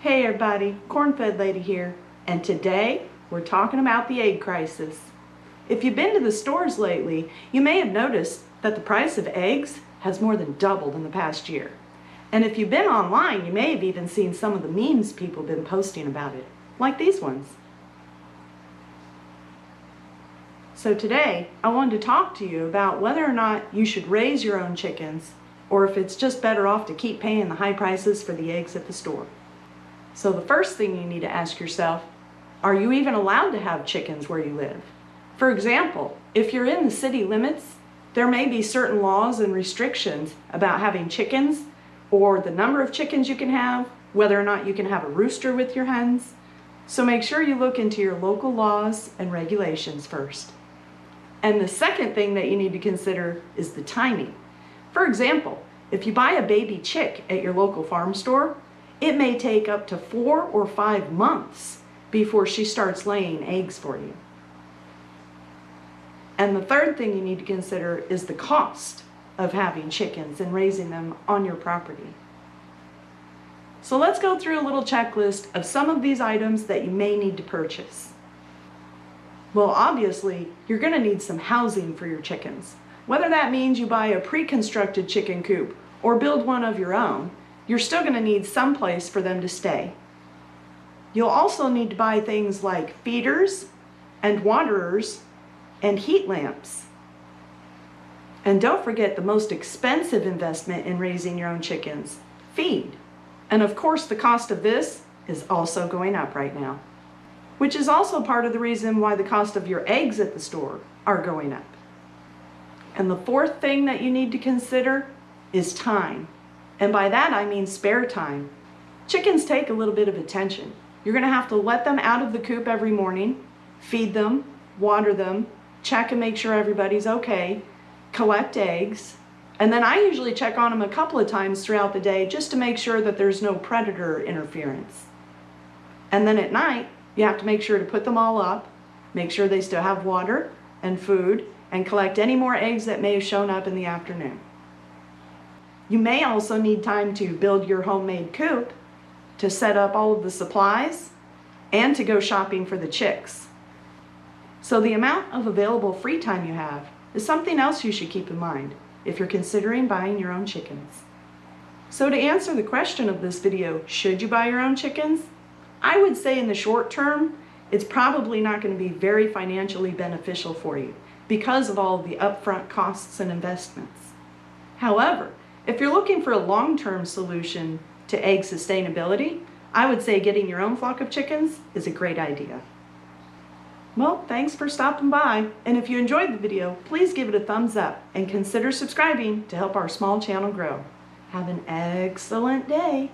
Hey everybody, Corn-Fed Lady here, and today we're talking about the egg crisis. If you've been to the stores lately, you may have noticed that the price of eggs has more than doubled in the past year. And if you've been online, you may have even seen some of the memes people have been posting about it, like these ones. So today, I wanted to talk to you about whether or not you should raise your own chickens, or if it's just better off to keep paying the high prices for the eggs at the store. So the first thing you need to ask yourself, are you even allowed to have chickens where you live? For example, if you're in the city limits, there may be certain laws and restrictions about having chickens, or the number of chickens you can have, whether or not you can have a rooster with your hens. So make sure you look into your local laws and regulations first. And the second thing that you need to consider is the timing. For example, if you buy a baby chick at your local farm store, it may take up to 4 or 5 months before she starts laying eggs for you. And the third thing you need to consider is the cost of having chickens and raising them on your property. So let's go through a little checklist of some of these items that you may need to purchase. Well, obviously, you're going to need some housing for your chickens. Whether that means you buy a pre-constructed chicken coop or build one of your own, you're still going to need some place for them to stay. You'll also need to buy things like feeders and waterers and heat lamps. And don't forget the most expensive investment in raising your own chickens, feed. And of course, the cost of this is also going up right now, which is also part of the reason why the cost of your eggs at the store are going up. And the fourth thing that you need to consider is time. And by that I mean spare time. Chickens take a little bit of attention. You're going to have to let them out of the coop every morning, feed them, water them, check and make sure everybody's okay, collect eggs, and then I usually check on them a couple of times throughout the day just to make sure that there's no predator interference. And then at night, you have to make sure to put them all up, make sure they still have water and food, and collect any more eggs that may have shown up in the afternoon. You may also need time to build your homemade coop, to set up all of the supplies, and to go shopping for the chicks. So the amount of available free time you have is something else you should keep in mind if you're considering buying your own chickens. So to answer the question of this video, should you buy your own chickens? I would say in the short term, it's probably not going to be very financially beneficial for you because of all of the upfront costs and investments. However, if you're looking for a long-term solution to egg sustainability, I would say getting your own flock of chickens is a great idea. Well, thanks for stopping by, and if you enjoyed the video, please give it a thumbs up and consider subscribing to help our small channel grow. Have an excellent day.